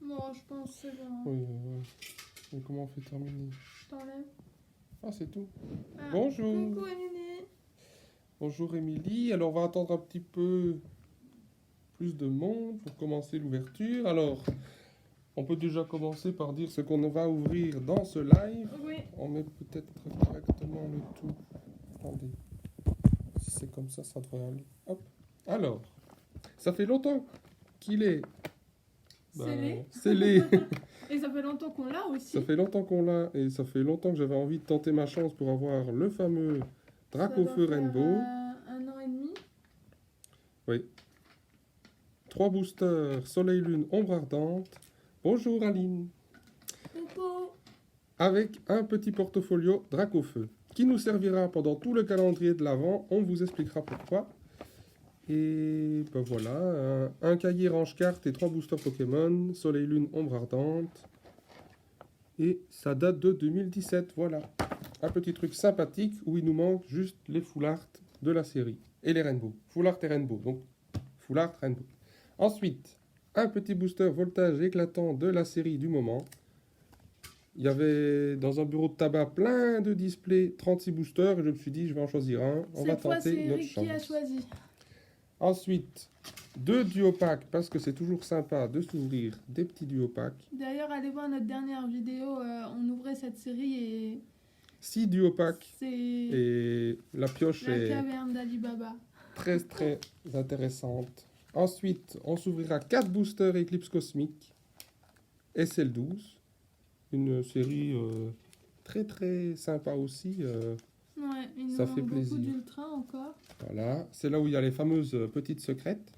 Bon, je pense que c'est bon. Oui, et comment on fait terminer? Je t'enlève. Ah, c'est tout. Ah, Bonjour. coucou Émilie. Bonjour Émilie. Alors, on va attendre un petit peu plus de monde pour commencer l'ouverture. Alors, on peut déjà commencer par dire ce qu'on va ouvrir dans ce live. Oui. On met peut-être correctement le tout. Attendez. Si c'est comme ça, ça devrait aller. Hop. Alors, ça fait longtemps qu'il est Scellé. scellé. Et ça fait longtemps qu'on l'a aussi. Ça fait longtemps qu'on l'a et ça fait longtemps que j'avais envie de tenter ma chance pour avoir le fameux Dracofeu Rainbow. 1 an et demi. Oui. 3 boosters Soleil Lune Ombre Ardente. Bonjour Aline. Coucou. Avec un petit portfolio Dracofeu qui nous servira pendant tout le calendrier de l'Avent. On vous expliquera pourquoi. Et ben voilà, un cahier range cartes et 3 boosters Pokémon, Soleil Lune Ombre Ardente. Et ça date de 2017, voilà. Un petit truc sympathique où il nous manque juste les full art de la série. Et les rainbow. Full art et rainbow, donc full art, rainbow. Ensuite, un petit booster voltage éclatant de la série du moment. Il y avait dans un bureau de tabac plein de displays, 36 boosters, et je me suis dit, je vais en choisir un. On va Cette fois, c'est tenter notre Eric qui a chance. choisi. Ensuite, 2 duo packs, parce que c'est toujours sympa de s'ouvrir des petits duo packs. D'ailleurs, allez voir notre dernière vidéo. On ouvrait cette série et 6 duo packs. c'est Et la pioche la est caverne d'Alibaba. très très intéressante. Ensuite, on s'ouvrira 4 boosters Eclipse Cosmique. SL12. Une série très très sympa aussi. Ouais, il nous Ça manque fait beaucoup plaisir. d'ultra encore. Voilà, c'est là où il y a les fameuses petites secrètes.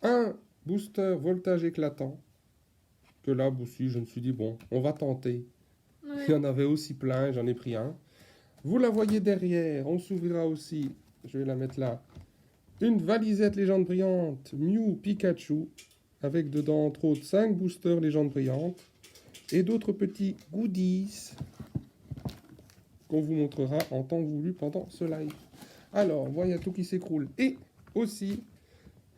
Un booster voltage éclatant. Que là aussi, je me suis dit, bon, on va tenter. Ouais. Il y en avait aussi plein, j'en ai pris un. Vous la voyez derrière, on s'ouvrira aussi, je vais la mettre là, une valisette légende brillante Mew Pikachu, avec dedans entre autres 5 boosters légende brillante, et d'autres petits goodies qu'on vous montrera en temps voulu pendant ce live. Alors, voilà tout qui s'écroule. Et aussi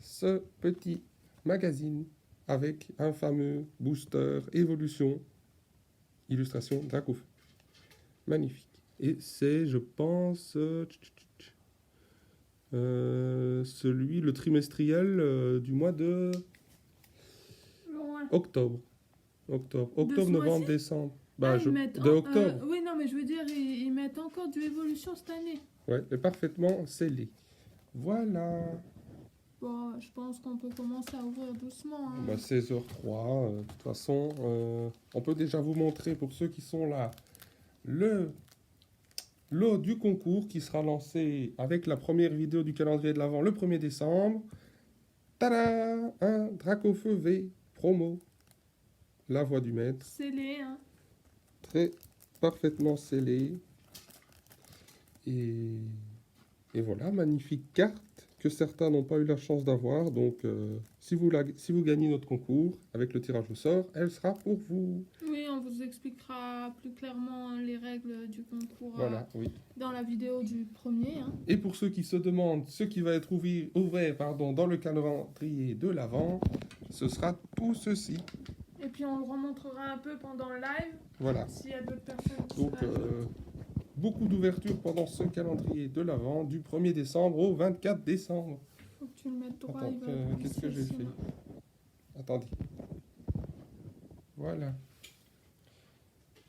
ce petit magazine avec un fameux booster évolution, illustration Dracofeu. Magnifique. Et c'est, je pense, celui, le trimestriel du mois de Loin. octobre. Octobre, ce novembre, mois-ci décembre. Ah, ils mettent De octobre. oui, non, mais je veux dire, ils mettent encore du évolution cette année. Ouais, mais parfaitement scellé. Voilà. Bon, je pense qu'on peut commencer à ouvrir doucement. Hein. Bah, 16h03. De toute façon, on peut déjà vous montrer pour ceux qui sont là le lot du concours qui sera lancé avec la première vidéo du calendrier de l'Avent le 1er décembre. Tada! Un Dracofeu V promo. La voix du maître. Scellé, hein. Très parfaitement scellé. Et voilà, magnifique carte que certains n'ont pas eu la chance d'avoir. Donc, si vous gagnez notre concours avec le tirage au sort, elle sera pour vous. Oui, on vous expliquera plus clairement les règles du concours Voilà, oui. dans la vidéo du premier. Hein. Et pour ceux qui se demandent ce qui va être ouvert dans le calendrier de l'Avent, ce sera tout ceci. Et puis on le remontrera un peu pendant le live. Voilà. S'il y a d'autres personnes qui Donc, beaucoup d'ouvertures pendant ce calendrier de l'Avent, du 1er décembre au 24 décembre. Faut que tu le mettes droit. Attends, Il va qu'est-ce que j'ai fait? Attendez. Voilà.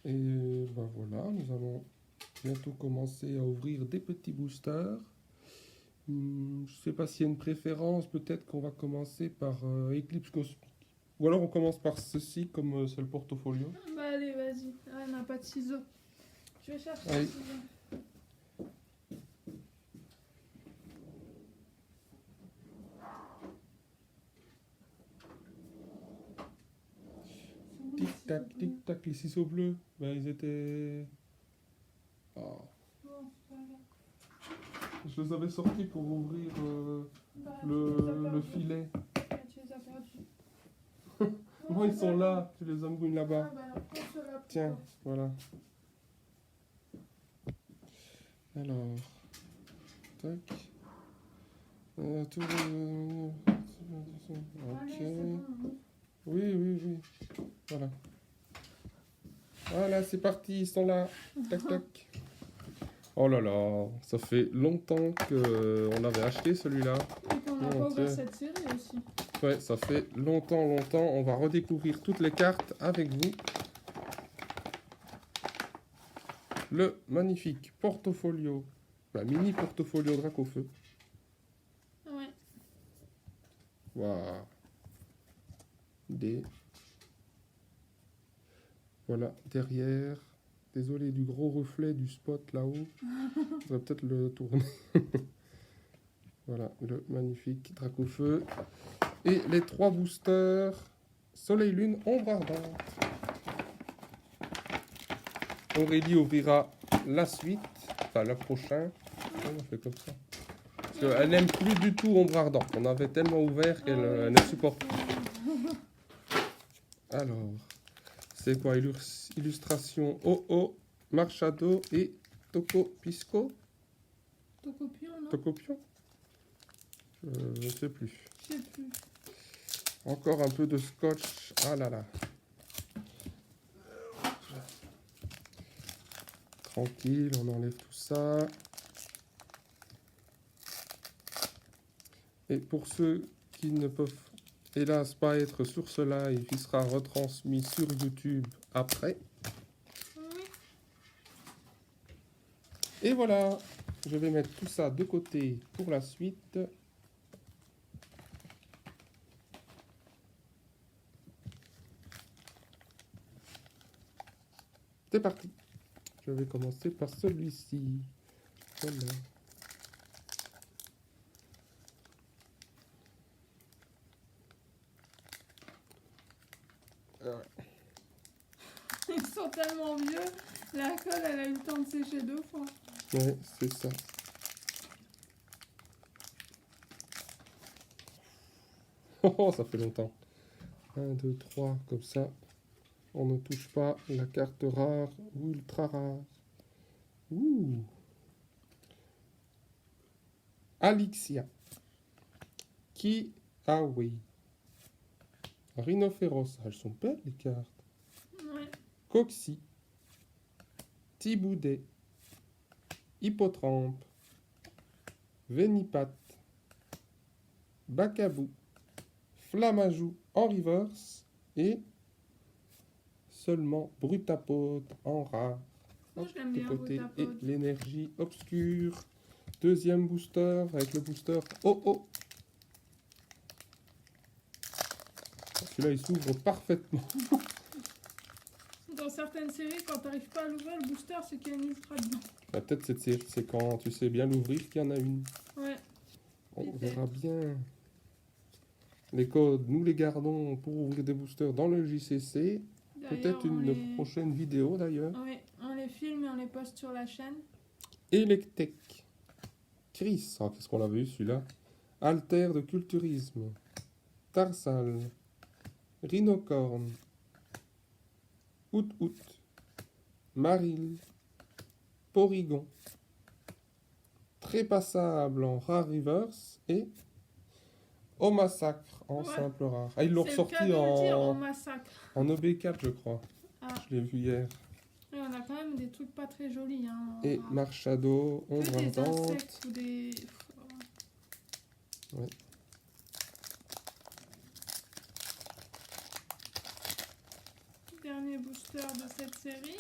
Et ben voilà, nous allons bientôt commencer à ouvrir des petits boosters. Je ne sais pas s'il y a une préférence, peut-être qu'on va commencer par Eclipse Cosmique. Ou alors on commence par ceci, comme c'est le portfolio. Bah allez, vas-y. Ah, on n'a pas de ciseaux. Je vais chercher Allez. des ciseaux. Tic-tac, tic-tac, les ciseaux bleus, ben, ils étaient... Oh. Bon, c'est pas grave. Je les avais sortis pour ouvrir Bah, tu les as le perdus. filet. Ah, tu les as perdus. Non, ils sont là, tu les embrouilles là-bas. Ah, bah alors, prends ceux-là pour Tiens, toi. voilà. Alors, tac. Allez, Ok. c'est bon. Oui. c'est parti, ils sont là. Tac, tac. Oh là là, ça fait longtemps qu'on avait acheté celui-là. Et qu'on n'a pas ouvert cette série aussi. Ouais, ça fait longtemps. On va redécouvrir toutes les cartes avec vous. Le magnifique portfolio, la mini portfolio Dracofeu. Ouais. Waouh. Voilà, derrière. Désolé du gros reflet du spot là-haut. Je vais peut-être le tourner. Voilà, le magnifique Dracofeu. Et les 3 boosters Soleil, Lune, Ombre Ardente. Aurélie ouvrira la suite, enfin la prochaine. On fait comme ça. Parce qu'elle n'aime plus du tout Ombre Ardente. On avait tellement ouvert qu'elle ne supporte plus. Alors, c'est quoi? Illustration OO, Marchado et Toco Pisco. Tocopion, non? Tocopion? Je ne sais plus. Je sais plus. Encore un peu de scotch. Ah là là. Tranquille, on enlève tout ça. Et pour ceux qui ne peuvent hélas pas être sur ce live, il sera retransmis sur YouTube après. Oui. Et voilà, je vais mettre tout ça de côté pour la suite. C'est parti. Je vais commencer par celui-ci. Voilà. Ils sont tellement vieux. La colle, elle a eu le temps de sécher 2 fois. Ouais, c'est ça. Oh, ça fait longtemps. 1, 2, 3, comme ça. On ne touche pas la carte rare ou ultra rare. Ouh. Alixia. Qui ah oui. Rhinophéros. Elles sont belles les cartes. Ouais. Coxy. Thiboudet. Hippotrampe. Vénipat. Bacabou. Flamajou en reverse. Et seulement Brutapode en rare. Moi, je l'aime De bien, côté. Et Brutapode. l'énergie obscure. Deuxième booster avec le booster OO. Celui-là, il s'ouvre parfaitement. Dans certaines séries, quand t'arrives pas à l'ouvrir, le booster, c'est qu'il y a une ultra dedans. Bah, peut-être cette série, c'est quand tu sais bien l'ouvrir qu'il y en a une. Ouais. On verra bien. Les codes, nous les gardons pour ouvrir des boosters dans le JCC. D'ailleurs, Peut-être une prochaine vidéo d'ailleurs. Oui, on les filme et on les poste sur la chaîne. Electech. Chris, ah, qu'est-ce qu'on avait eu celui-là? Alter de culturisme. Tarsal. Rhinocorne. Out. Maril. Porygon. Trépassable en rare reverse. Et au massacre en simple rare. Ah, ils l'ont ressorti en massacre. En OB4, je crois. Ah. Je l'ai vu hier. Et on a quand même des trucs pas très jolis. Hein, et Marchado, Ombre des Ardente. insectes ou des... Ouais. Dernier booster de cette série.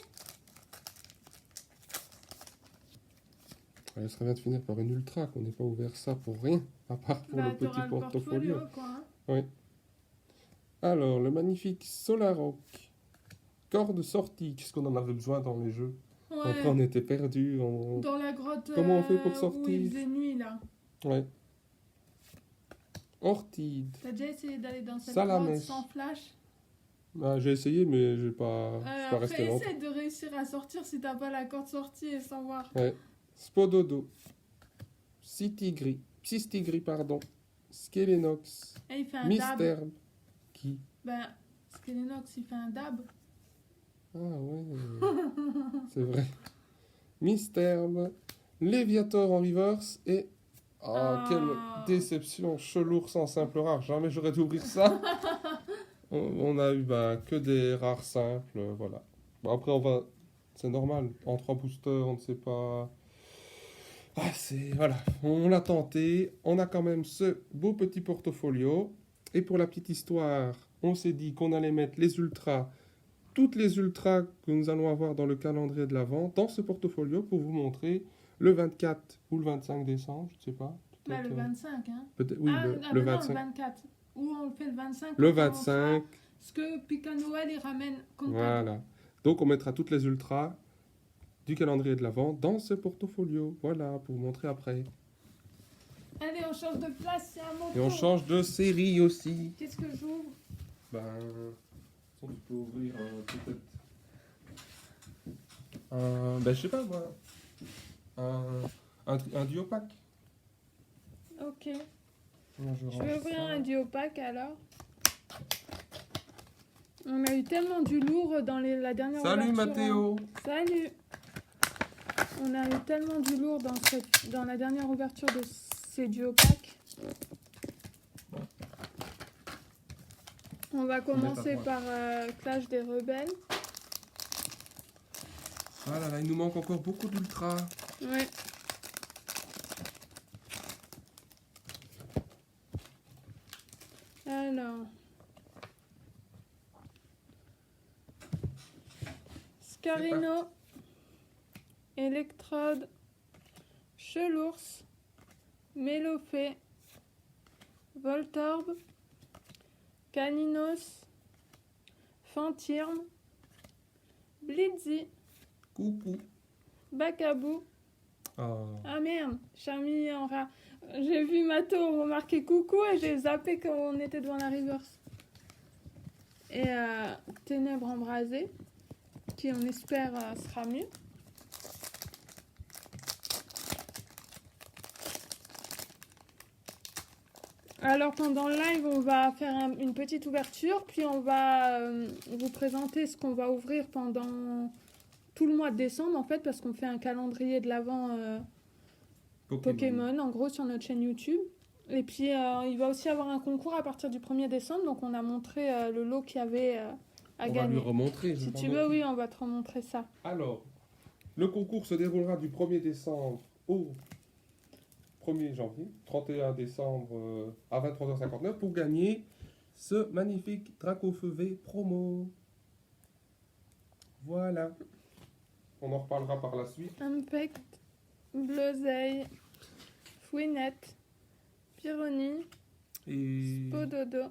Il serait bien de finir par une ultra, qu'on n'ait pas ouvert ça pour rien, à part pour le petit portfolio. Quoi, hein. Oui. Alors, le magnifique Solaroc. Corde sortie, qu'est-ce qu'on en avait besoin dans les jeux? Ouais. Après, on était perdus. Dans la grotte Comment on fait pour sortir? où il faisait nuit, là. Ouais. Ortide. T'as déjà essayé d'aller dans cette Salamèche. grotte sans flash? Ah, j'ai essayé, mais je pas resté longtemps. Essaye de réussir à sortir si t'as pas la corde sortie et sans voir. Ouais. Spododo. Cystigris, pardon. Skelenox. Et il fait un dab. Mystère. Qui? Ben, Skelenox, il fait un dab. Ah ouais. C'est vrai. Mystère. Léviator en reverse et... Ah, quelle déception. Chelours en simple rare. Jamais j'aurais dû ouvrir ça. On a eu que des rares simples. Voilà. Bon, après, on va C'est normal. En 3 boosters, on ne sait pas... Ah, c'est... Voilà. On l'a tenté. On a quand même ce beau petit portfolio. Et pour la petite histoire, on s'est dit qu'on allait mettre les ultras, toutes les ultras que nous allons avoir dans le calendrier de l'Avent, dans ce portfolio pour vous montrer le 24 ou le 25 décembre, je ne sais pas. Bah, le 25, hein. Peut-être, oui, Ah, le ah, bah non, 25. le 24. Ou on le fait le 25. Le quand on fera 25, ce que Pika Noël, il ramène comme cadeau. voilà. Donc on mettra toutes les ultras du calendrier de l'Avent dans ce portfolio. Voilà, pour vous montrer après. Allez, on change de place, c'est à mon Et on tour. change de série aussi. Qu'est-ce que j'ouvre? Ben, tu peux ouvrir peut-être ben je sais pas moi, un duo pack. Ok. Moi, Je range vais ouvrir ça. un duo pack alors. On a eu tellement du lourd dans la dernière Salut ouverture. Mathéo. Salut. On a eu tellement du lourd dans la dernière ouverture de ces duo packs. On va commencer par Clash des Rebelles. Ah là là, il nous manque encore beaucoup d'ultras. Ouais. Alors. Scarino. Electrode. Chelours. Mélopée. Voltorb. Caninos. Fantirme. Blitzy. Coucou. Bacabou. Oh. Ah merde, Charmy en rat. J'ai vu Mato remarquer coucou et j'ai zappé quand on était devant la reverse. Et Ténèbres embrasées, qui on espère sera mieux. Alors pendant le live, on va faire une petite ouverture, puis on va vous présenter ce qu'on va ouvrir pendant tout le mois de décembre, en fait, parce qu'on fait un calendrier de l'Avent Pokémon, en gros, sur notre chaîne YouTube. Et puis, il va aussi y avoir un concours à partir du 1er décembre, donc on a montré le lot qu'il y avait à On va gagner. lui remontrer. Si tu veux, oui, on va te remontrer ça. Alors, le concours se déroulera du 1er décembre au 1er janvier, 31 décembre à 23h59 pour gagner ce magnifique Dracofeu V promo. Voilà. On en reparlera par la suite. Impact, Bleuzeil, Fouinette, Pyronie, Et Pododo.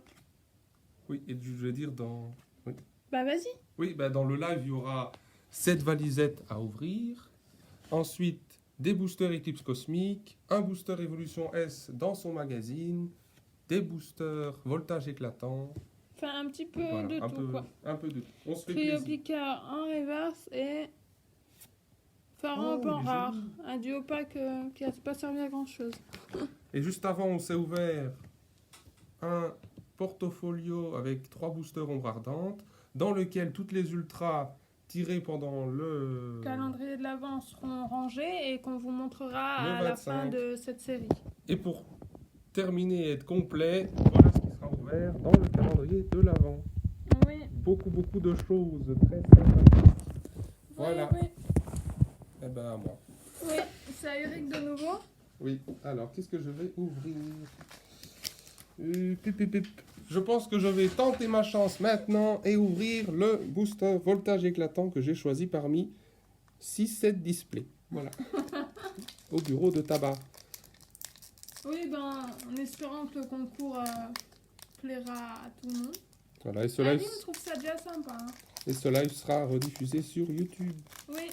oui, et je veux dire dans Bah vas-y. oui, ben dans le live, il y aura 7 valisettes à ouvrir. Ensuite, des boosters Eclipse Cosmique, un booster Evolution S dans son magazine, des boosters Voltage Éclatant. Enfin, un petit peu Voilà, de tout, quoi. un peu de tout. On se fait plaisir. Trioplica en reverse et Pharaon Oh, en il est rare. joli. Un duo pack qui n'a pas servi à grand chose. Et juste avant, on s'est ouvert un portfolio avec 3 boosters ombre ardente, dans lequel toutes les ultras tirées pendant le Calendrier de l'Avent seront rangés et qu'on vous montrera Le à la fin 25. de cette série. Et pour terminer et être complet, voilà ce qui sera ouvert dans le calendrier de l'Avent. Oui. Beaucoup de choses très sympathiques. Voilà. Oui, Eh ben à moi. oui. C'est à Eric de nouveau. Oui, alors qu'est-ce que je vais ouvrir Pip, pip, pip. Je pense que je vais tenter ma chance maintenant et ouvrir le booster voltage éclatant que j'ai choisi parmi 6-7 displays. Voilà. Au bureau de tabac. Oui, ben, en espérant que le concours plaira à tout le monde. Voilà, et ce Aline live, trouve ça déjà sympa. Hein. et ce live sera rediffusé sur YouTube. Oui.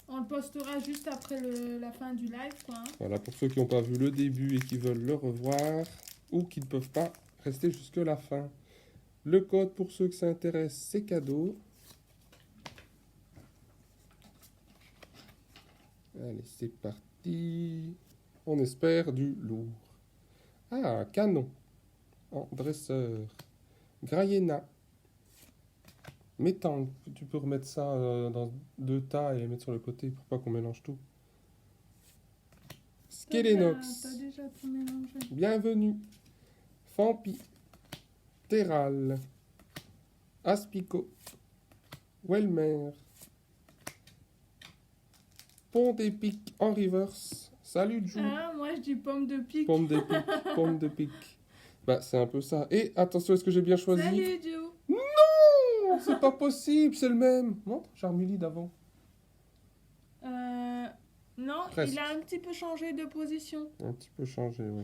On le postera juste après la fin du live, quoi. Hein. Voilà, pour ceux qui n'ont pas vu le début et qui veulent le revoir, ou qui ne peuvent pas rester jusque la fin. Le code pour ceux que ça intéresse, c'est cadeau. Allez, c'est parti. On espère du lourd. Ah, canon. En dresseur. Grayena. Métanque. Tu peux remettre ça dans 2 tas et les mettre sur le côté pour pas qu'on mélange tout. Skelenox. T'as déjà tout mélangé. Bienvenue. Fampi. Terral. Aspico. Welmer. Pont des Pics en reverse. Salut Jou. Ah, moi je dis pomme de pique. Pomme des Pics, pomme de Pics. Bah, c'est un peu ça. Et attention, est-ce que j'ai bien choisi? Salut Joe. Non, c'est pas possible, c'est le même. Montre Charmilly d'avant. Non, Presque. il a un petit peu changé de position. Un petit peu changé, oui.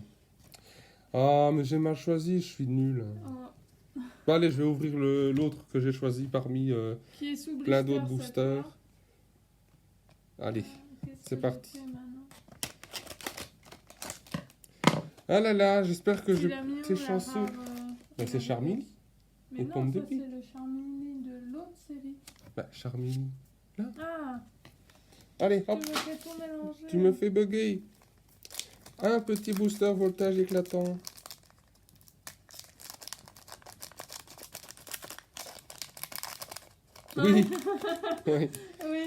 Ah, mais j'ai mal choisi, je suis nul. Oh, Bon, allez, je vais ouvrir l'autre que j'ai choisi parmi qui est sous blister, plein d'autres cette boosters. fois. Allez, Qu'est-ce c'est que parti. je fais maintenant? Ah là là, j'espère que Tu je l'as mis où, t'es la chanceux. rare, Bah, c'est Charmilly. Mais Et non, pomme de ça pique. c'est le Charmilly de l'autre série. Bah, Charmilly. Ah, Allez, tu hop, me fais tout mélanger. tu me fais bugger. Un petit booster voltage éclatant. Oui, oui. Oui,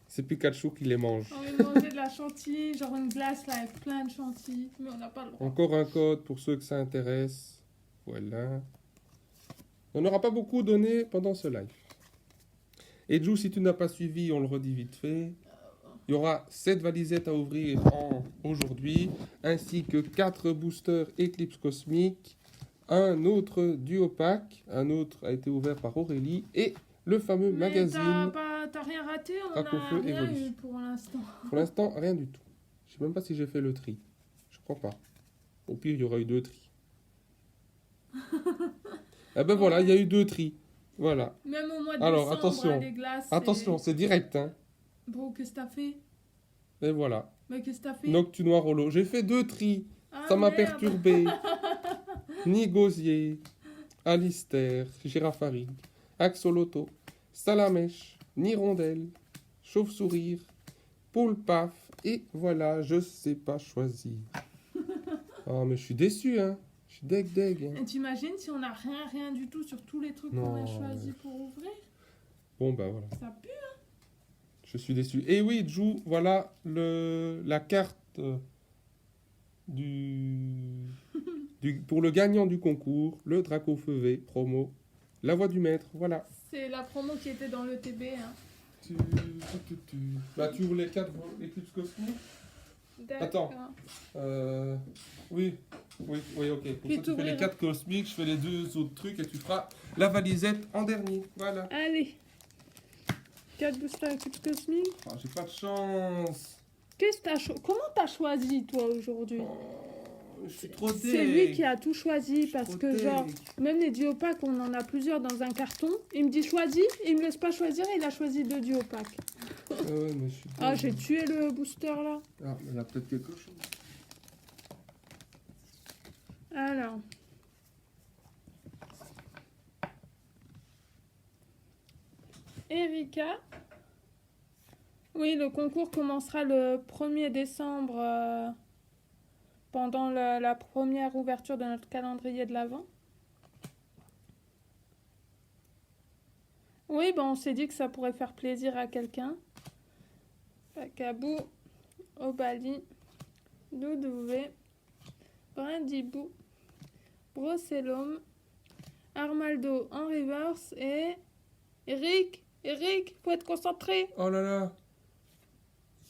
C'est Pikachu qui les mange. on va manger de la chantilly, genre une glace là avec plein de chantilly, mais on n'a pas le droit. Encore un code pour ceux que ça intéresse. Voilà. On n'aura pas beaucoup donné pendant ce live. Et Jou, si tu n'as pas suivi, on le redit vite fait. Il y aura 7 valisettes à ouvrir aujourd'hui, ainsi que 4 boosters Eclipse Cosmique, un autre duo pack, un autre a été ouvert par Aurélie, et le fameux Mais magazine. t'as rien raté, on Drac au n'a feu rien évolue. eu pour l'instant. Pour l'instant, rien du tout. Je sais même pas si j'ai fait le tri. Je crois pas. Au pire, il y aura eu 2 tris. Eh ben voilà, il y a eu 2 tris. Voilà. Même au mois de Alors, décembre, attention. hein, les glaces. Attention, c'est direct, hein. Bro, qu'est-ce que t'as fait? Et voilà. Mais qu'est-ce que t'as fait? Noctu Noir Holo. J'ai fait 2 tris. Ah, Ça m'a merde. perturbé. Ni Gosier, Alistair, Girafari, Axoloto, Salamèche, Nirondelle, Chauve-sourire, Poule Paf, et voilà, je sais pas choisir. Oh, mais je suis déçu, hein. Je suis deg. Hein. Et t'imagines si on n'a rien du tout sur tous les trucs qu'on a Non, choisis pour ouvrir? Bon, bah voilà. Ça pue. Je suis déçu. Et oui, Jou, voilà la carte pour le gagnant du concours, le Draco Feu V promo, la voix du maître, voilà. C'est la promo qui était dans le TB. Hein. Bah, tu ouvres les 4 éclipses cosmiques. D'accord. Attends. Oui, ok. Comme Puis ça, tu fais les t'ouvriras. 4 cosmiques, je fais les 2 autres trucs et tu feras la valisette en dernier. Voilà. Allez. 4 boosters équipe cosmique. Ah, j'ai pas de chance. Qu'est-ce que Comment t'as choisi toi aujourd'hui? Je suis trop deg. C'est lui qui a tout choisi Je suis parce trop que deg. genre, même les duopacks, on en a plusieurs dans un carton. Il me dit choisis, il me laisse pas choisir, il a choisi 2 duopacks. Ouais, mais je suis Ah, deg. j'ai tué le booster là. Ah, il y a peut-être quelque chose. Alors. Erika. Oui, le concours commencera le 1er décembre pendant la première ouverture de notre calendrier de l'Avent. Oui, ben on s'est dit que ça pourrait faire plaisir à quelqu'un. Pacabou, Obali, Doudouvé, Brindibou, Brocellum, Armaldo en reverse et Eric, faut être concentré. Oh là là.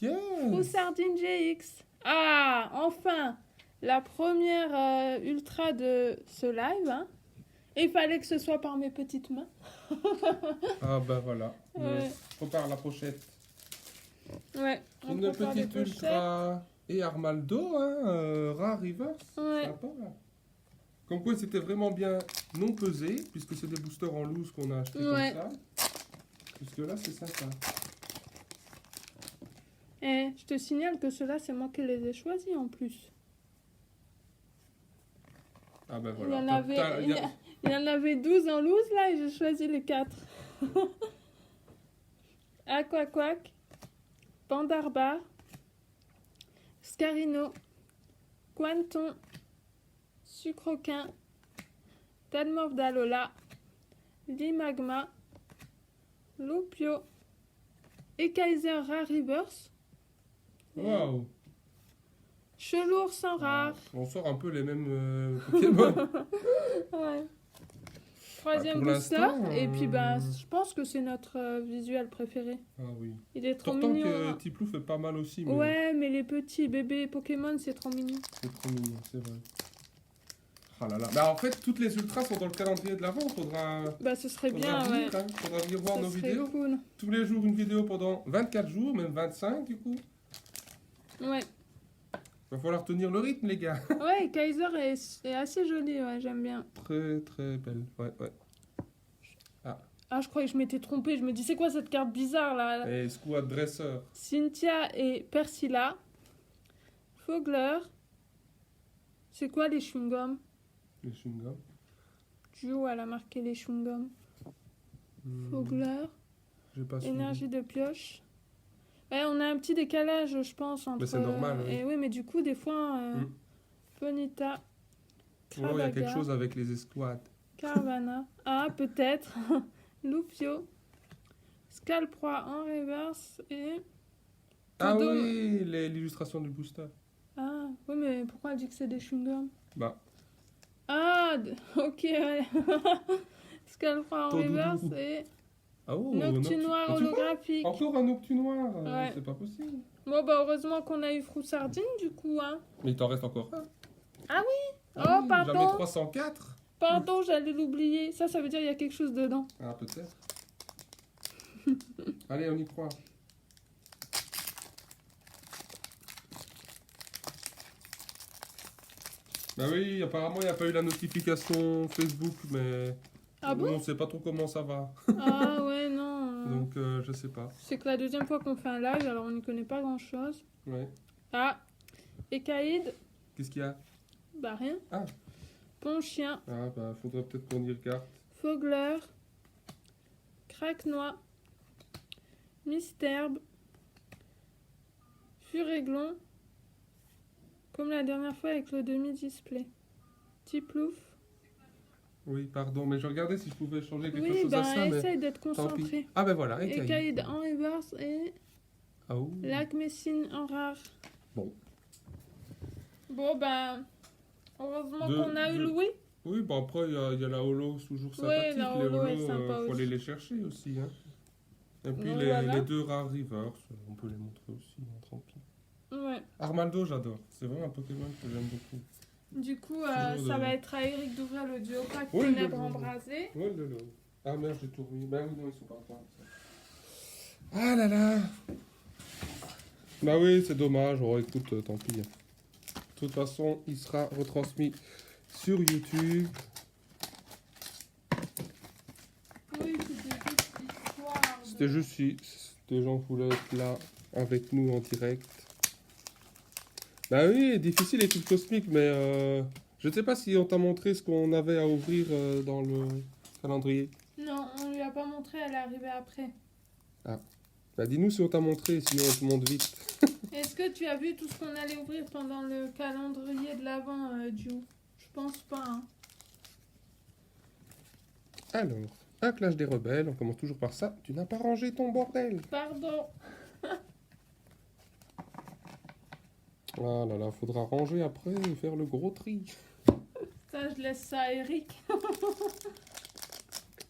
Ou Yes. Sardine GX. Ah, enfin, la première ultra de ce live. Hein. Il fallait que ce soit par mes petites mains. Ah bah voilà. Ouais. Prépare la pochette. Ouais, on Une prépare les petite pochettes. ultra et Armaldo, hein, rare reverse. Ouais. Sympa. Comme quoi c'était vraiment bien non pesé, puisque c'est des boosters en loose qu'on a acheté Ouais. comme ça. Puisque là c'est sympa. Et je te signale que ceux-là, c'est moi qui les ai choisis en plus. Ah ben Il y voilà. en avait, il y en avait 12 en loose là et j'ai choisi les 4. Aquaquac, Pandarba, Scarino, Quanton, Sucroquin, Talmorph d'Alola, Limagma, Lupio et Kaiser Rare Reverse. Waouh. Chelour sans rare. On sort un peu les mêmes Pokémon. Ouais. troisième pour booster. l'instant, Et puis, je pense que c'est notre visuel préféré. Ah oui. Il est trop Pourtant mignon. que Tiplou fait pas mal aussi, mais Ouais, mais les petits bébés Pokémon, c'est trop mignon. c'est trop mignon, c'est vrai. Ah là là. Bah en fait, toutes les ultras sont dans le calendrier de l'avant. Ce serait Faudra bien, venir, ouais. hein. Faudra venir voir Ça nos serait vidéos. cool. Tous les jours, une vidéo pendant 24 jours, même 25 du coup. Ouais. Va falloir tenir le rythme, les gars. Ouais, Kaiser est assez joli, ouais, j'aime bien. Très très belle. Ouais, ouais. Ah, je croyais que je m'étais trompée. Je me dis, c'est quoi cette carte bizarre là? Et squad dresseur. Cynthia et Persilla. Fogler. C'est quoi les chewing-gums? Les chewing-gums. Duo, elle a marqué les chewing-gums. Hmm, Fogler. j'ai pas suivi. Énergie de pioche. Ouais, on a un petit décalage, je pense, entre... Mais c'est normal, oui. Et oui, mais du coup, des fois, Mm. Bonita, Oh, il y a Krabaga, quelque chose avec les escouades. Carvana. Ah, peut-être. Lupio. Scalproie en reverse et... Ah Todo- oui, l'illustration du booster. Ah, oui, mais pourquoi elle dit que c'est des chewing-gums? Bah, Ah, ok, ouais. Scalproie en Todo- reverse et... ah oh, Noctu noir Tu vois holographique. Encore un Noctu noir, Ouais. c'est pas possible. Bon, heureusement qu'on a eu Froussardine, du coup, hein. Mais il t'en reste encore un. Ah oui. Ah Oh, oui, pardon. Jamais 304. Pardon, j'allais l'oublier. Ça veut dire qu'il y a quelque chose dedans. Ah, peut-être. Allez, on y croit. Bah oui, apparemment, il n'y a pas eu la notification Facebook, mais Ah bon? on sait pas trop comment ça va. Ah ouais, non. Donc, je sais pas. C'est que la deuxième fois qu'on fait un live, alors on n'y connaît pas grand-chose. Ouais. Ah, Ekaïd, Qu'est-ce qu'il y a? bah rien. Ah. Ponchien, Ah, bah, faudrait peut-être qu'on y regarde. Fogler, Craquenois, Misterbe, Furéglon, comme la dernière fois avec le demi-display. Tiplouf. Oui, pardon, mais je regardais si je pouvais changer quelque Oui, chose à ça, mais essaye d'être tant pis. concentré. Ah, ben voilà, Ekaïd en reverse et Ah, ouh. Lac Messine en rare. Bon. Bon, heureusement De- qu'on a eu de- Louis. Oui, bon après, il y a la holo toujours Oui, sympathique. la les holo holos, est sympa faut aussi. aller les chercher aussi. Hein. Et puis Donc, les, voilà. les deux rares reverse, on peut les montrer aussi, hein, tranquille. Ouais. Armaldo, j'adore. C'est vraiment un Pokémon que j'aime beaucoup. Du coup, Toujours ça de- va être à Eric d'ouvrir le duo pack Oui, Ténèbres oui, oui. embrasées. Ouais, Ah merde, j'ai tout remis. Bah oui, non, ils sont pas encore. Ah là là. Bah oui, c'est dommage. Oh, écoute, tant pis. De toute façon, il sera retransmis sur YouTube. Oui, c'était juste histoire. C'était juste si des gens voulaient être là avec nous en direct. Bah oui, difficile les trucs cosmiques, mais je ne sais pas si on t'a montré ce qu'on avait à ouvrir dans le calendrier. Non, on lui a pas montré, elle est arrivée après. Bah dis-nous si on t'a montré, sinon on te montre vite. Est-ce que tu as vu tout ce qu'on allait ouvrir pendant le calendrier de l'Avent, Joe? Je pense pas, hein. Alors, un clash des rebelles, on commence toujours par ça. Tu n'as pas rangé ton bordel. Pardon. Ah là là, faudra ranger après et faire le gros tri. Ça, je laisse ça à Eric.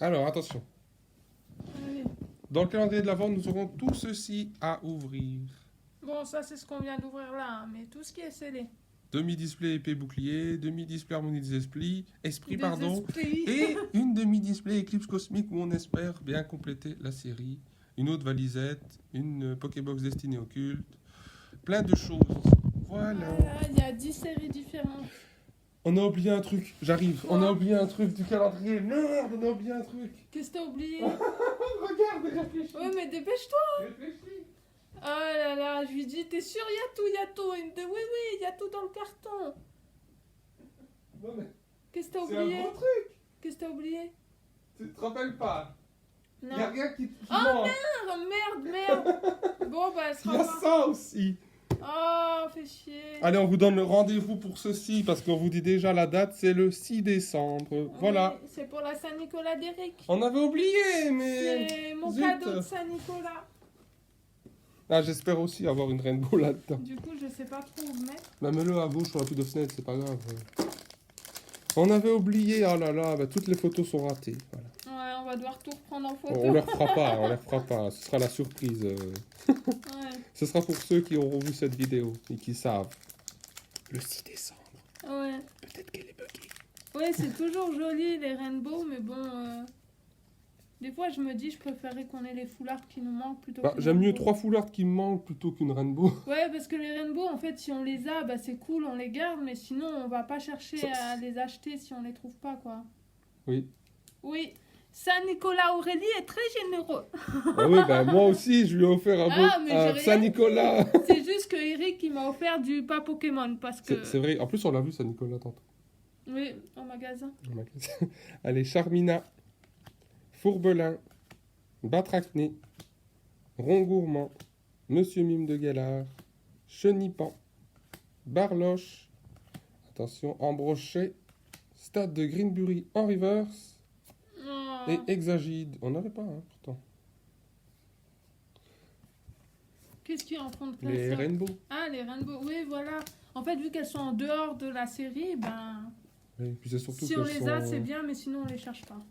Alors, attention. Allez. Dans le calendrier de l'Avent, nous aurons tout ceci à ouvrir. Bon, ça, c'est ce qu'on vient d'ouvrir là, hein, mais tout ce qui est scellé. Demi-display épée bouclier, demi-display harmonie des esprits, esprit, Des pardon. esprits. Et une demi-display éclipse cosmique où on espère bien compléter la série. Une autre valisette, une Pokébox destinée occulte. Plein de choses. Voilà. Voilà, il y a 10 séries différentes. On a oublié un truc, j'arrive. Quoi? On a oublié un truc du calendrier. Merde, on a oublié un truc. Qu'est-ce que t'as oublié? Regarde, réfléchis. Ouais, mais dépêche-toi. Réfléchis. Oh là là, je lui dis, t'es sûr, il y a tout, il y a tout. Il me dit, oui, oui, il y a tout dans le carton. Non mais, Qu'est-ce que t'as c'est oublié? un gros truc. Qu'est-ce que t'as oublié? Tu te rappelles pas? Il Non. n'y a rien qui te Oh, manque. Ah, merde, merde. Bon, bah, elle Il y a sera pas. ça aussi. Oh, fais chier. Allez, on vous donne le rendez-vous pour ceci, parce qu'on vous dit déjà la date, c'est le 6 décembre. Voilà. Oui, c'est pour la Saint-Nicolas d'Eric. On avait oublié, mais... C'est mon zut. cadeau de Saint-Nicolas. Ah, j'espère aussi avoir une rainbow là-dedans. Du coup, je sais pas trop où le mettre. Bah, mets-le à gauche sur la plus de fenêtre, c'est pas grave. On avait oublié, oh là là, bah, toutes les photos sont ratées. Voilà. Ouais, on va devoir tout reprendre en On photo. ne les refera pas, on les refera pas. Ce sera la surprise. Ouais. Ce sera pour ceux qui auront vu cette vidéo et qui savent. Le 6 décembre. Ouais. Peut-être qu'elle est buggée. Ouais, c'est toujours joli les rainbows, mais bon. Des fois, je me dis, je préférerais qu'on ait les foulards qui nous manquent plutôt Bah, que les j'aime mieux rainbows. 3 foulards qui me manquent plutôt qu'une rainbow. Ouais, parce que les rainbows, en fait, si on les a, bah, c'est cool, on les garde, mais sinon, on va pas chercher Ça- à les acheter si on les trouve pas, quoi. Oui. Oui. Saint-Nicolas Aurélie est très généreux. Ah oui, bah, moi aussi, je lui ai offert un, Ah, mais j'ai un rien Saint-Nicolas. C'est juste que Eric, il m'a offert du pas Pokémon, parce que... C'est vrai. En plus, on l'a vu, Saint-Nicolas, tantôt. Oui, en magasin. Allez, Charmina, Fourbelin, Batracné, Rongourmand, Monsieur Mime de Galard, Chenipan, Barloche, attention, Ambrochet, Stade de Greenbury en reverse Oh. et Exagide. On n'avait pas, hein, pourtant. Qu'est-ce qu'il y a en fond de Les classeur? Rainbow. Ah, les rainbows, oui, voilà. En fait, vu qu'elles sont en dehors de la série, ben... Oui, puis c'est surtout Si on qu'elles les a, sont, c'est bien, mais sinon, on les cherche pas.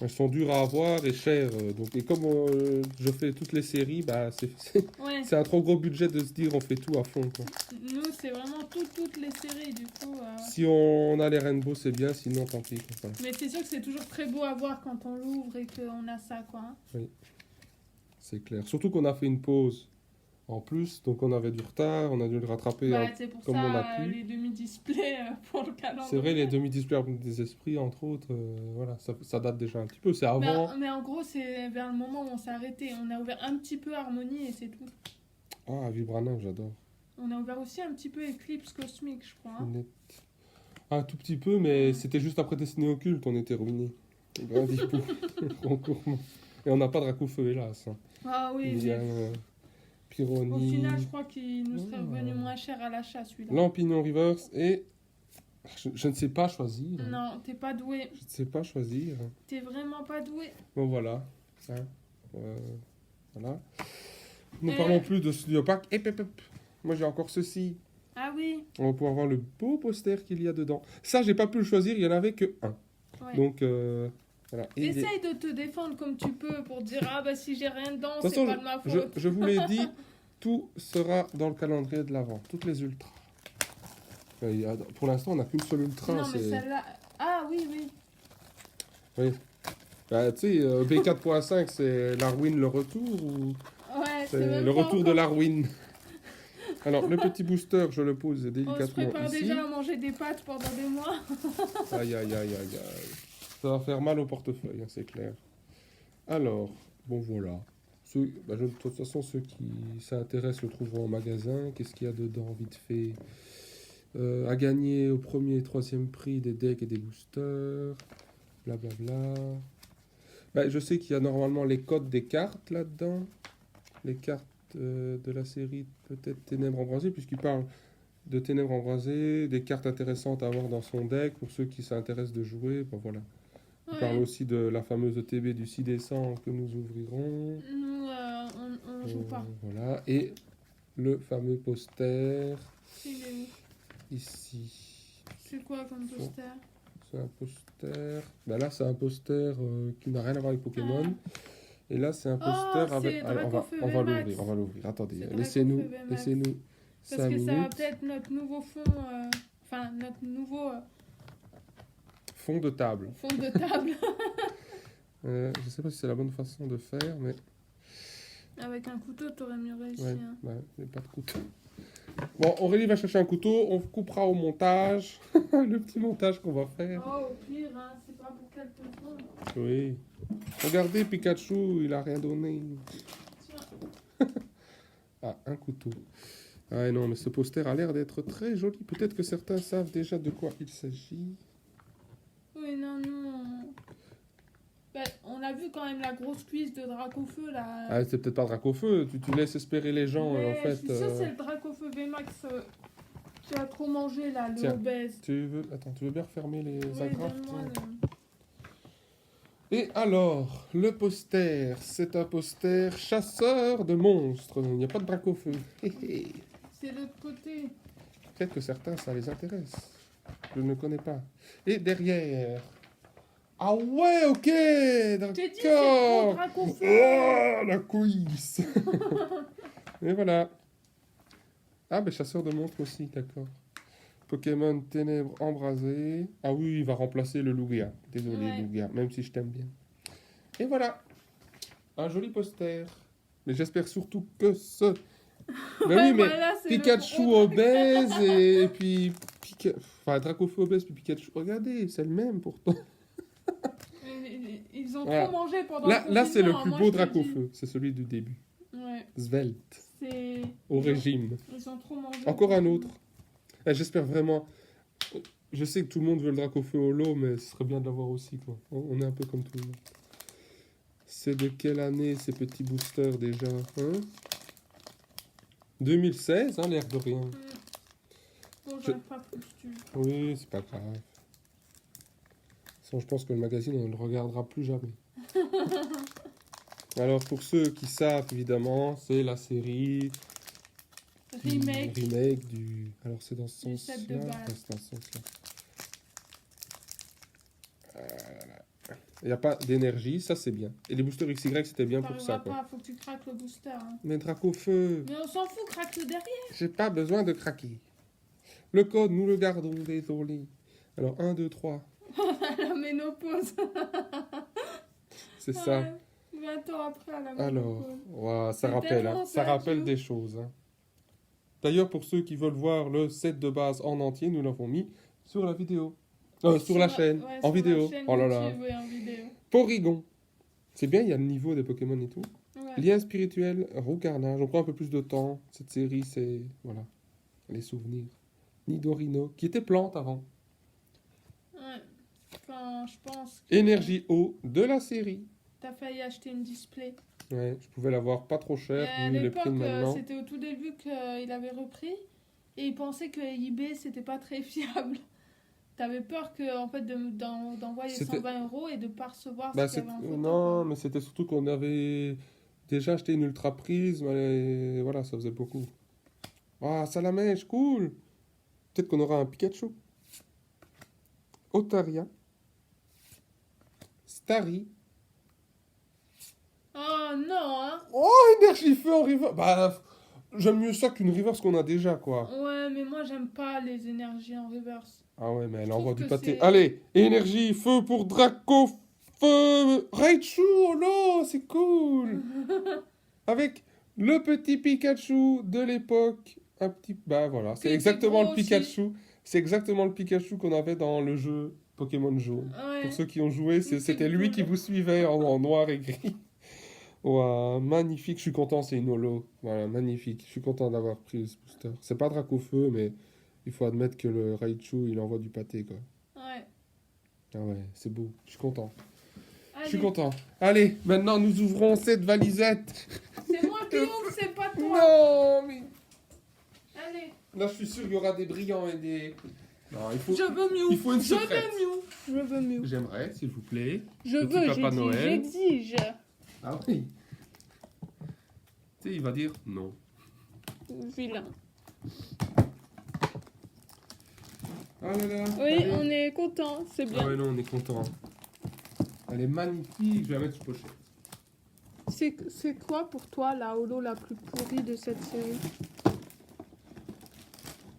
elles sont dures à avoir et chères. Donc, et comme je fais toutes les séries, bah, Ouais, c'est un trop gros budget de se dire on fait tout à fond, quoi. nous, c'est vraiment toutes les séries, du coup. Si on a les Rainbow, c'est bien, sinon tant pis, quoi. Voilà. Mais c'est sûr que c'est toujours très beau à voir quand on l'ouvre et qu'on a ça, quoi. Hein. C'est clair. Surtout qu'on a fait une pause en plus, donc on avait du retard, on a dû le rattraper. Ouais, c'est pour comme ça, on a pu. les demi-displays pour le calendrier. C'est vrai, les demi-displays des esprits, entre autres, voilà, ça date déjà un petit peu. C'est avant. Mais en gros, c'est vers le moment où on s'est arrêté. On a ouvert un petit peu Harmonie et c'est tout. Ah, Vibranium, j'adore. On a ouvert aussi un petit peu Eclipse Cosmique, je crois. Hein. Net. Un tout petit peu, mais c'était juste après Destiné Occulte, on était ruinés. Et on n'a pas de Dracofeu, hélas. Hein. Ah oui, Il y a mais Pyrrhony, au final, je crois qu'il nous serait revenu moins cher à l'achat, celui-là. Lampignon Reverse et. Je ne sais pas choisir. Non, t'es pas doué. Je ne sais pas choisir. T'es vraiment pas doué. Bon, voilà. Hein. Voilà. Ne Et- parlons plus de Studio Pack. Hop. Moi, j'ai encore ceci. Ah oui. On va pouvoir voir le beau poster qu'il y a dedans. Ça, j'ai pas pu le choisir, il n'y en avait que un. Ouais. Donc, voilà. Et il est- Essaye de te défendre comme tu peux pour dire ah bah si j'ai rien dedans, De toute c'est façon, pas de ma faute. je vous l'ai dit, tout sera dans le calendrier de l'avant. Toutes les ultras. Pour l'instant, on n'a qu'une seule ultra. Non mais c'est- celle-là. Ah oui. Oui. Bah, tu sais, B4.5, c'est l'Arwin le retour ou Ouais, c'est c'est même le pas retour de encore- l'Arwin. Alors, le petit booster, je le pose On se délicatement prépare ici. déjà à manger des pâtes pendant des mois. Aïe. Ça va faire mal au portefeuille, hein, c'est clair. Alors, bon voilà. De toute façon, ceux qui s'intéressent le trouveront en magasin. Qu'est-ce qu'il y a dedans, vite fait? À gagner au premier et troisième prix des decks et des boosters. Blablabla. Bah, je sais qu'il y a normalement les codes des cartes là-dedans. Les cartes de la série, peut-être Ténèbres embrasées, puisqu'il parle de Ténèbres embrasées, des cartes intéressantes à avoir dans son deck pour ceux qui s'intéressent de jouer. Bon, voilà. Il parle Ouais. aussi de la fameuse ETB du 6 décembre que nous ouvrirons. Nous, on joue pas. Voilà. Et le fameux poster Il est où? ici. C'est quoi comme poster? C'est un poster. Ben là, c'est un poster qui n'a rien à voir avec Pokémon. Et là, c'est un poster c'est avec. Allez, Dracofeu on va VMAX. l'ouvrir. On va l'ouvrir. Attendez, C'est laissez-nous Dracofeu VMAX. Parce 5 que ça va minutes. peut-être notre nouveau fond, enfin notre nouveau Fond de table. fond de table Je sais pas si c'est la bonne façon de faire, mais avec un couteau, t'aurais mieux réussi. ouais, Hein. ouais, j'ai pas de couteau. Bon, Aurélie va chercher un couteau. On coupera au montage. Le petit montage qu'on va faire. Oh, au pire, hein, c'est pas pour quelques secondes. Oui. Regardez, Pikachu, il a rien donné. Tiens. Ah, un couteau. Ah non, mais ce poster a l'air d'être très joli. Peut-être que certains savent déjà de quoi il s'agit. Oui, non. Ben, on a vu quand même la grosse cuisse de Dracofeu là. Ah, c'est peut-être pas Dracofeu. Tu laisses espérer les gens, Mais en fait. je suis sûre que c'est le Dracofeu VMAX qui a trop mangé là, le Tiens. obèse. Tu veux bien refermer les Oui, agrafes, donne-moi tiens. le- Et alors, le poster, c'est un poster chasseur de monstres. Il n'y a pas de Dracofeu. C'est l'autre côté. Peut-être que certains, ça les intéresse. Je ne connais pas. Et derrière. Ah ouais, ok, J'ai dit c'est trop d'accord. Dracofeu. Oh, la couisse. Et voilà. Ah, ben chasseur de monstres aussi, d'accord. Pokémon Ténèbres embrasées. Ah oui, il va remplacer le Lugia. Désolé, Ouais. Lugia, même si je t'aime bien. Et voilà. Un joli poster. Mais j'espère surtout que ce... Mais Ouais, oui, mais voilà, c'est le Pikachu gros obèse et puis... Enfin, Dracofeu obèse puis Pikachu... Regardez, c'est le même pourtant. Ils ont Voilà. trop mangé pendant Là c'est le confinement, plus moi, beau je te dis. Dracofeu. C'est celui du début. Ouais, Svelte. c'est... Au régime. Ils ont trop mangé. Encore un autre. J'espère vraiment... Je sais que tout le monde veut le Dracofeu holo, mais ce serait bien de l'avoir aussi, quoi. On est un peu comme tout le monde. C'est de quelle année ces petits boosters déjà, hein? 2016, hein, l'air de rien. Bon, Je- j'arrive pas à postuler. Oui, c'est pas grave. Sinon, je pense que le magazine, on ne le regardera plus jamais. Alors, pour ceux qui savent, évidemment, c'est la série... Remake. Remake du... Alors, c'est dans ce Du set de sens-là. base. Ouais, c'est dans ce sens-là. Il n'y a pas d'énergie, ça c'est bien. Et les boosters XY, c'était bien pour ça, T'arriveras quoi. pas, faut que tu craques le booster. Hein. Mais Dracofeu, Mais on s'en fout, craque le derrière. j'ai pas besoin de craquer. Le code, nous le gardons, désolé. Alors, 1, 2, 3. La ménopause. C'est ça. Ouais, 20 ans après, à la Alors, ménopause. ouah, ça C'est rappelle, tellement hein. Ça ça, rappelle Joe. des choses. Hein. D'ailleurs, pour ceux qui veulent voir le set de base en entier, nous l'avons mis sur la vidéo. Sur la chaîne, ouais, en sur la vidéo. chaîne Oh là là. YouTube, ouais, en vidéo. Porygon. C'est bien, il y a le niveau des Pokémon et tout. Ouais. Lien spirituel, Roucarnage. On prend un peu plus de temps. Cette série, c'est... Voilà. Les souvenirs. Nidorino, qui était plante avant. Ouais. Enfin, je pense que Énergie eau de la série. t'as failli acheter une display. Ouais, je pouvais l'avoir pas trop Et cher, à vu les prix l'époque, de maintenant. c'était au tout début qu'il avait repris. Et il pensait que eBay, c'était pas très fiable. T'avais peur que, en fait, d'envoyer C'était- 120 € et de pas recevoir Bah, ce qu'il y avait en photo. non, quoi. mais c'était surtout qu'on avait déjà acheté une Ultra Prisme et voilà, ça faisait beaucoup. Ah, Salamèche, cool! Peut-être qu'on aura un Pikachu. Otaria. Starry. Oh non, hein. Oh, énergie feu en reverse. Bah, j'aime mieux ça qu'une reverse qu'on a déjà, quoi. Ouais, mais moi, j'aime pas les énergies en reverse. Ah ouais, mais elle Je envoie trouve du que pâté. c'est- Allez, énergie, feu pour Draco, feu, Raichu, oh là, c'est cool. Avec le petit Pikachu de l'époque. Un petit, bah voilà, c'est Puis exactement gros le Pikachu. C'est exactement le Pikachu qu'on avait dans le jeu Pokémon Jaune. Ouais. Pour ceux qui ont joué, C'est c'était lui cool. qui vous suivait en noir et gris. Ouah, magnifique, je suis content, c'est une holo. Voilà, magnifique. Je suis content d'avoir pris ce booster. C'est pas Dracofeu, mais il faut admettre que le Raichu, il envoie du pâté, quoi. Ouais. Ah ouais, c'est beau. Je suis content. Je suis Allez, content. Allez, maintenant nous ouvrons cette valisette. c'est moi qui ouvre, c'est pas toi. Non, mais Allez, là, je suis sûr qu'il y aura des brillants et des... Non, il faut... je veux mieux. il faut une Je secrète. veux mieux. Je veux mieux. J'aimerais, s'il vous plaît. Je Petit veux, Papa Noël. j'exige. Ah oui. Tu sais, il va dire non. Vilain. Ah là là. Oui, allez. on est content, c'est Ah bien. ouais, non, on est content. Elle est magnifique. Je vais la mettre sur pochette. C'est quoi pour toi la holo la plus pourrie de cette série?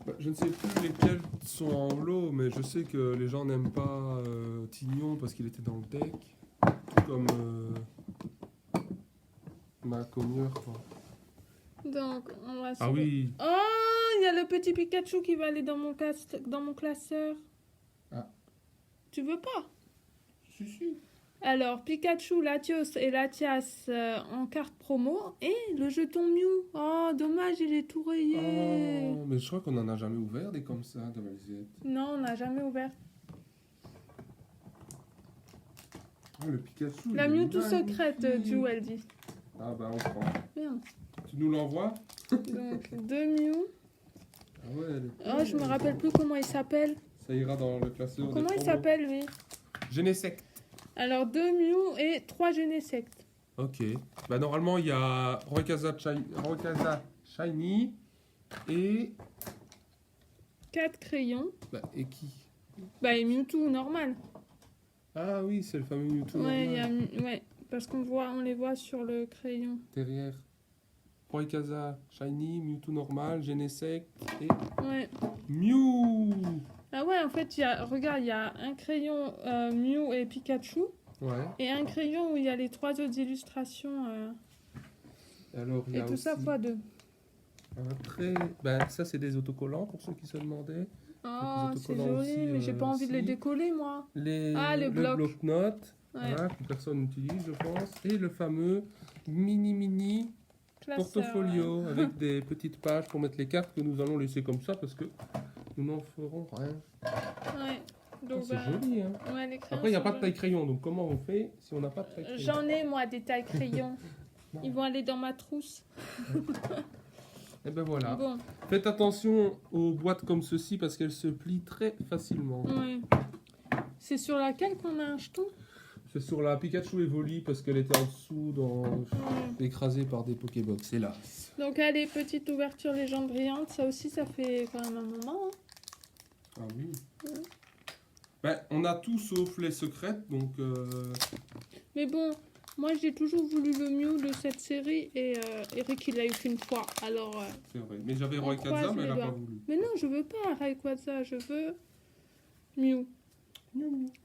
Bah, je ne sais plus lesquels sont en holo, mais je sais que les gens n'aiment pas Tignon parce qu'il était dans le deck. Comme ma commure, quoi. Donc, on va se... Ah oui. Oh, il y a le petit Pikachu qui va aller dans mon classeur. Ah. Tu veux pas? Si, si. Alors, Pikachu, Latios et Latias en carte promo. Et le jeton Mew. Oh, dommage, il est tout rayé. Oh, mais je crois qu'on en a jamais ouvert des comme ça, de valisette. Non, on n'a jamais ouvert. Ah, le Pikachu. La il est Mew tout secrète, magnifique. Jewel dit. Ah bah on prend. Bien. Tu nous l'envoies? Donc, deux Mew. Ah ouais, elle est Oh, je me rappelle plus comment il s'appelle. Ça ira dans le classeur des Comment il promos. s'appelle, lui? Genesect. Alors, deux Mew et trois Genesect. Ok. Bah normalement il y a Rayquaza Shiny et... Quatre crayons. Bah, et qui? Bah, et Mewtwo normal. Ah oui, c'est le fameux Mewtwo Ouais, normal. ouais, parce on les voit sur le crayon. Derrière. Rayquaza Shiny, Mewtwo normal, Genesect et Ouais. Mew. Ah ouais, en fait, regarde, il y a un crayon Mew et Pikachu Ouais. et un crayon où il y a les 3 autres illustrations Alors, il y et a tout ça aussi x2. un trait. Ben, ça, c'est des autocollants pour ceux qui se demandaient. Oh, c'est autocollants joli, aussi, mais j'ai pas envie de les ici. décoller, moi. Le les blocs. bloc-notes, Ouais, voilà, que personne n'utilise, je pense. Et le fameux mini classeur, portfolio avec des petites pages pour mettre les cartes que nous allons laisser comme ça parce que nous n'en ferons rien. Ouais. Donc, C'est bah, joli, hein. ouais, les crayons Après, il n'y a sont pas de jolis. taille crayon, donc comment on fait si on n'a pas de taille crayon? J'en ai, moi, des tailles crayons. Non. Ils vont aller dans ma trousse. Et ben voilà. Bon, Faites attention aux boîtes comme ceci parce qu'elles se plient très facilement. ouais. C'est sur laquelle qu'on a un jeton? C'est sur la Pikachu Evoli parce qu'elle était en dessous, Ouais. écrasée par des Pokébox, hélas. Donc, allez, petite ouverture légende brillante. Ça aussi, ça fait quand même un moment. Hein. Ah oui. Ouais. Ben, on a tout sauf les secrètes, donc... Mais bon, moi, j'ai toujours voulu le Mew de cette série et Eric, il l'a eu qu'une fois. Alors, C'est vrai. Mais j'avais On Rayquaza, croise mais elle les n'a pas doigts. voulu. mais non, je veux pas Rayquaza, je veux Mew.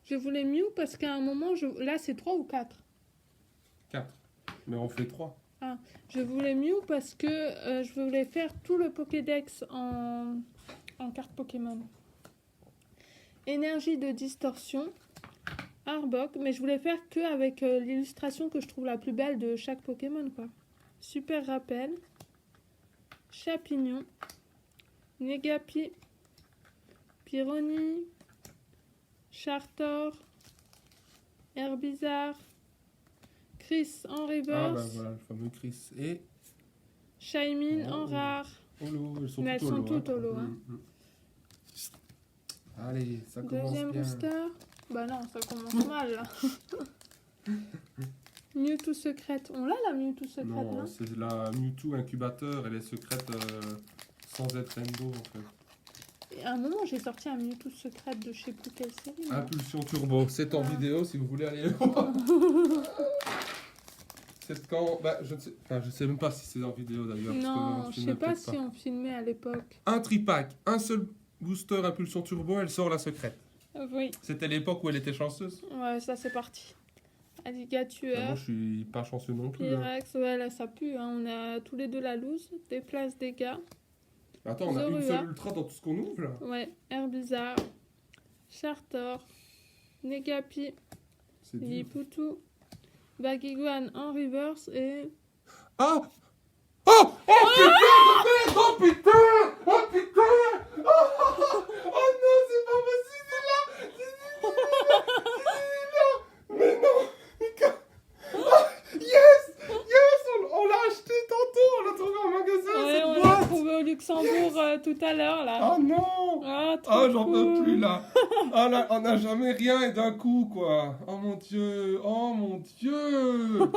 Je voulais Mew parce qu'à un moment, là, c'est 3 ou 4. 4. Mais on fait 3. Je voulais Mew parce que je voulais faire tout le Pokédex en carte Pokémon. Énergie de distorsion, Arbok, mais je voulais faire que avec l'illustration que je trouve la plus belle de chaque Pokémon, quoi. Super rappel, Chapignon, Negapi, Pyroni, Chartor, Herbizarre, Chris en Ah reverse, ben voilà, le fameux Chris. Et Shaymin Oh. en rare. Holo, elles sont Mais elles toutes sont holo. toutes holo, hein. Allez, ça commence Deuxième bien. booster. Bah non, ça commence mal là. Mewtwo secrète. On l'a la Mewtwo secrète Non, là? c'est la Mewtwo incubateur, elle est secrète sans être rainbow en fait. Et à un moment, j'ai sorti un Mewtwo secrète de je sais plus quelle série. moi. Impulsion turbo, c'est en Ah. vidéo si vous voulez aller le voir. C'est quand. Bah, je sais même pas si c'est en vidéo d'ailleurs. parce que Non, on je filmait sais pas peut-être si on filmait à l'époque. Un tripack, un seul booster impulsion turbo, elle sort la secrète. Oui, C'était l'époque où elle était chanceuse. ouais, ça c'est parti. Bah, Alligator, moi, je suis pas chanceux non plus. hein. Pyrex, ouais, là ça pue. Hein. On a tous les deux la loose. Déplace dégâts. Attends, on a une Zorua. seule ultra dans tout ce qu'on ouvre là. Ouais, Herbizarre, Chartor, Negapi, C'est dur. Liputu, Baguiguan en reverse et. Ah Oh Oh putain de merde Oh putain Oh putain Oh non, c'est pas possible, c'est là C'est là Mais non Ah, yes Yes On l'a acheté tantôt, on l'a trouvé en magasin, Ouais, on cette l'a boîte trouvé au Luxembourg tout à l'heure là. Oh non Ah, trop Ah, j'en peux cool. plus là Ah là, on n'a jamais rien et d'un coup quoi Oh mon dieu Oh mon dieu Oh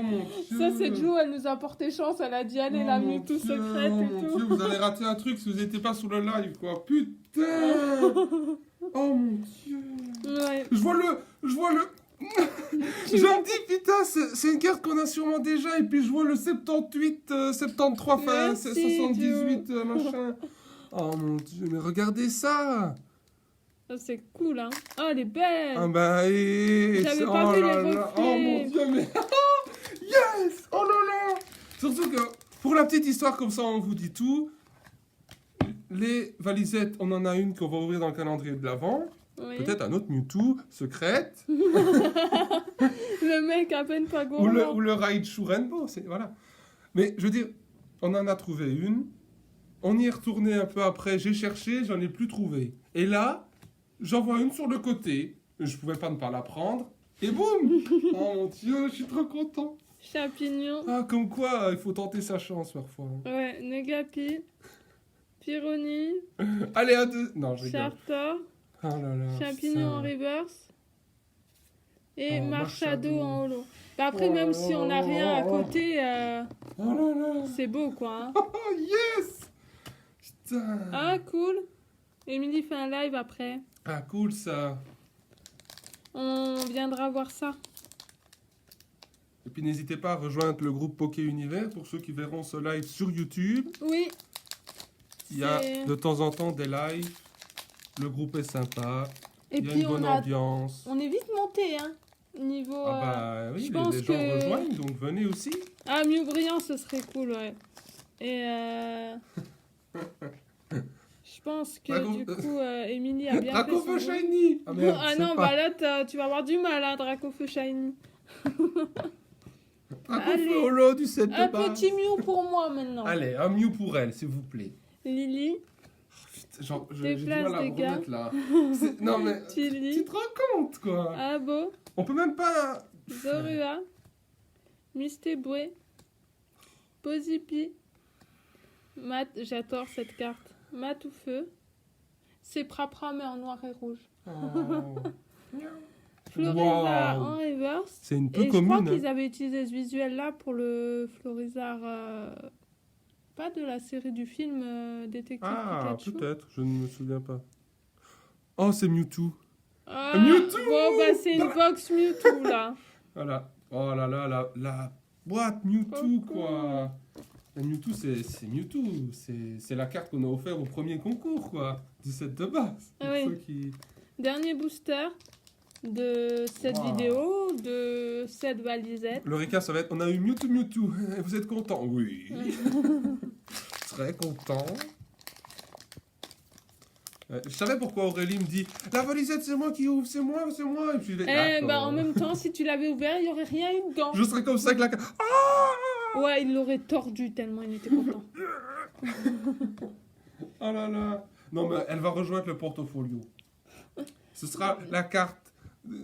mon dieu Ça, c'est Joe, elle nous a porté chance. Elle a dit allez, la mon Mewtwo Dieu, secrète oh et mon tout. Dieu, vous allez rater un truc si vous n'étiez pas sur le live, quoi. Putain Oh mon Dieu Ouais. Je vois le... Je me dis, putain, c'est une carte qu'on a sûrement déjà, et puis je vois le 78, 73, enfin, Merci, 78, machin. Oh mon Dieu, mais regardez ça Ça, c'est cool, hein. Oh, elle est belle. Ah bah, J'avais pas vu les là là. reflets. Oh mon Dieu, mais... Yes Oh là là Surtout que, pour la petite histoire, comme ça, on vous dit tout. Les valisettes, on en a une qu'on va ouvrir dans le calendrier de l'Avent. Oui. Peut-être un autre Mewtwo, secrète. Le mec à peine pas ou gourmand. le Raichu Rainbow, voilà. Mais, je veux dire, on en a trouvé une. On y est retourné un peu après. J'ai cherché, j'en ai plus trouvé. Et là, j'en vois une sur le côté. Je pouvais pas ne pas la prendre. Et boum Oh mon Dieu, je suis trop content. Chapignon. Ah, comme quoi, il faut tenter sa chance parfois. Ouais, Negapi. Pyroni. Allez, à deux. Non, je rigole. Chartor. Oh là là. Champignon en putain. reverse. Et Oh, Marchado Marchado. en holo. Bah après, Oh même là si on là n'a rien à là là. côté, Oh là là. c'est beau quoi. Hein. Oh yes. Putain. Ah, cool. Émilie fait un live après. Ah, cool ça. On viendra voir ça. Et puis n'hésitez pas à rejoindre le groupe Poké Univers pour ceux qui verront ce live sur YouTube. Oui. Il y a C'est- de temps en temps des lives. Le groupe est sympa. Et Il y a puis une bonne ambiance. on est vite monté, hein. Niveau. Ah bah oui, je les pense gens que- rejoignent, donc venez aussi. Ah, mieux brillant, ce serait cool, ouais. Et je pense que Draco- du coup, Émilie a bien fait Draco son Feu boulot. Shiny. Ah merde, Ah c'est non, pas. bah là, tu vas avoir du mal, hein, Dracofeu Shiny. Draco Allez. Feu Holo du 7 Un de base. petit Mew pour moi maintenant. Allez, un Mew pour elle, s'il vous plaît. Lily, Putain, genre, j'ai Des du places, mal à des me gars. remettre là. Non mais, tu Tilly, te rends compte quoi. Abo, On peut même pas... Zorua, Mystéboué, Pozipi, Mat, j'adore cette carte, Matoufeu, c'est Prapra mais en noir et rouge, Oh. Florizard Wow. en reverse, C'est une peu et je crois commune. qu'ils avaient utilisé ce visuel là pour le Florizard, pas de la série du film Détective Ah, Pikachu. peut-être, je ne me souviens pas. Oh, c'est Mewtwo. Ah, Mewtwo bon bah c'est une box Mewtwo là. Voilà. Oh là là, la boîte Mewtwo, Oh, quoi. La Mewtwo, c'est Mewtwo. C'est la carte qu'on a offert au premier concours, quoi. Du set de base. Ah Pour oui. ceux qui... Dernier booster de cette Wow. vidéo, de cette valisette. Le récap, ça va être... On a eu Mewtwo, Mewtwo. Vous êtes content? Oui. Très content. Je savais pourquoi Aurélie me dit la valisette, c'est moi qui ouvre, c'est moi. Et puis, Eh d'accord. bah en même temps, si tu l'avais ouvert, il n'y aurait rien eu dedans. Je serais comme ça avec la carte. Ah Ouais, il l'aurait tordu tellement il était content. Oh là là. Non, mais elle va rejoindre le portfolio. Ce sera la carte,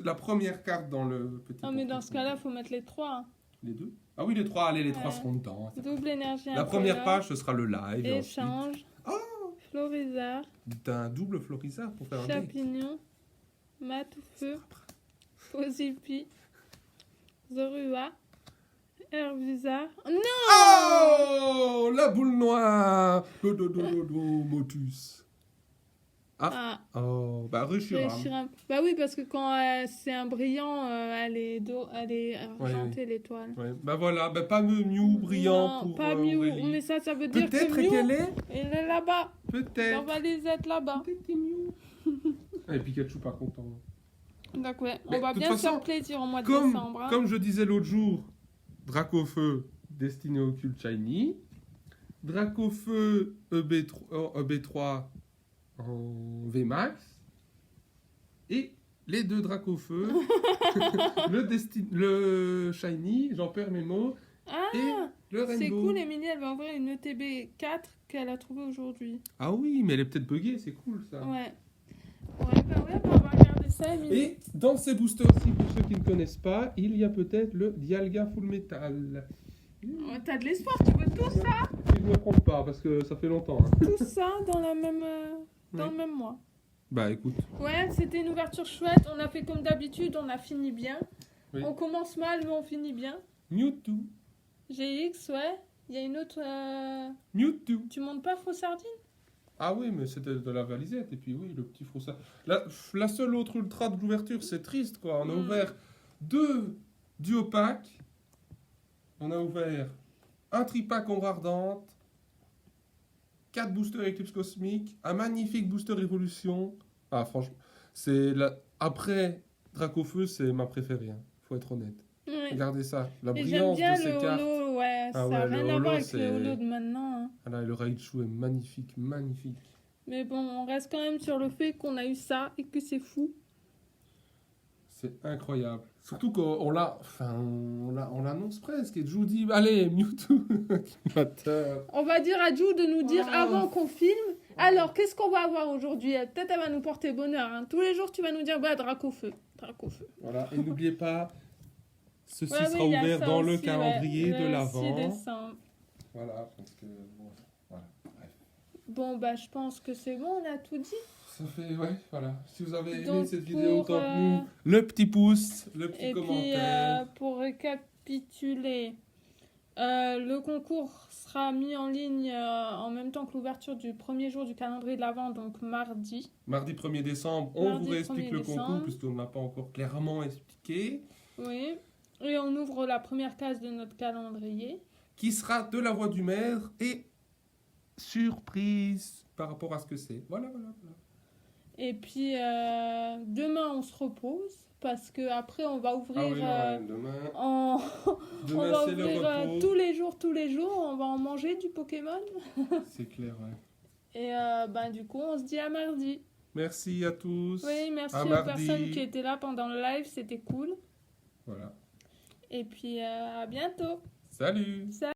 la première carte dans le petit. Non mais dans ce portfolio. cas-là, il faut mettre les trois. Hein. Les deux? Ah oui, les trois. Allez, les trois Ouais. seront dedans. Double énergie. La première incolore, page, ce sera le live. Et ensuite, Échange. Oh Florizard. d'un double Florizard pour faire un deck. Chapignon. Matoufeu. Pozipi. Zorua. Herbizarre. Non. Oh la boule noire. Motus. Ah. Oh, bah Reshiram. Reshiram. Bah oui, parce que quand c'est un brillant, elle est argentée, l'étoile. Ouais. Bah voilà, bah pas Mew brillant Non, pour pas Mew. Aurélie. Mais ça veut dire Peut-être que Mew, qu'elle est. il est là-bas. Dans Peut-être. Valisette, là-bas. Peut-être t'es Mew. Et Pikachu pas content. Donc ouais, Mais on va de toute bien se façon, faire plaisir au mois de Comme, décembre. Hein. comme je disais l'autre jour, Dracofeu destiné au Cult Shiny, Dracofeu EB3 en VMAX, et les deux Dracofeu, le Shiny, j'en perds mes mots, Ah, et le Rainbow. c'est cool, Émilie, elle va ouvrir une ETB 4 qu'elle a trouvée aujourd'hui. Ah oui, mais elle est peut-être buggée, c'est cool ça. Ouais. Ouais, bah on va regarder ça, Émilie. Et dans ces boosters aussi, pour ceux qui ne connaissent pas, il y a peut-être le Dialga Full Metal. Ouais, t'as de l'espoir, tu veux tout ça Si je ne me trompe pas, parce que ça fait longtemps. Hein. Tout ça dans la même, dans Oui. le même mois. Bah écoute, Ouais, c'était une ouverture chouette. On a fait comme d'habitude, on a fini bien. Oui. On commence mal, mais on finit bien. Mewtwo, GX, ouais. Il y a une autre. Mewtwo. Tu montes pas faux sardine? Ah oui, mais c'était de la valisette, et puis oui, le petit faux ça. La seule autre ultra de l'ouverture, c'est triste quoi. On a ouvert 2 duo packs, on a ouvert un tripack ombre ardente, 4 boosters Eclipse Cosmique, un magnifique booster Évolution. Ah franchement, c'est après Dracofeu, c'est ma préférée, hein. Faut être honnête. Ouais. Regardez ça, la Et j'aime brillance bien de ces le cartes. holo, ouais. Ah ça ouais, n'a le rien à holo, voir avec c'est- le holo de maintenant. Hein. Voilà, le Raichu est magnifique, magnifique. Mais bon, on reste quand même sur le fait qu'on a eu ça et que c'est fou. C'est incroyable. Surtout qu'on l'a, enfin, on l'annonce presque. Et je vous dis, allez, Mewtwo. Amateur. On va dire à Ju de nous dire Oh. avant qu'on filme. Alors, qu'est-ce qu'on va avoir aujourd'hui? Peut-être elle va nous porter bonheur. Hein. Tous les jours, tu vas nous dire bah, Dracofeu. Dracofeu. Voilà. Et n'oubliez pas, ceci Ouais, sera oui, il y a ouvert ça dans le aussi, calendrier ouais, de le l'Avent. 6 décembre. Voilà, parce que bon, voilà. Bref. Bon, bah, je pense que c'est bon, on a tout dit. Ça fait, ouais, voilà. Si vous avez aimé Donc, cette vidéo, pour, autant que nous, le petit pouce, le petit Et puis, commentaire. pour récapituler, Le concours sera mis en ligne en même temps que l'ouverture du premier jour du calendrier de l'Avent, donc mardi. Mardi 1er décembre, on Mardi vous réexplique 1er le concours décembre. puisqu'on n'a pas encore clairement expliqué. Oui. Et on ouvre la première case de notre calendrier. Qui sera de la voix du maire et surprise par rapport à ce que c'est. Voilà. Et puis demain on se repose parce que après on va ouvrir Ah oui, non, demain, on demain va c'est le ouvrir repos. tous les jours, on va en manger du Pokémon. C'est clair, ouais. Et du coup on se dit à mardi. Merci à tous. Oui, merci À aux mardi. personnes qui étaient là pendant le live, c'était cool. Voilà. Et puis à bientôt. Salut. Salut.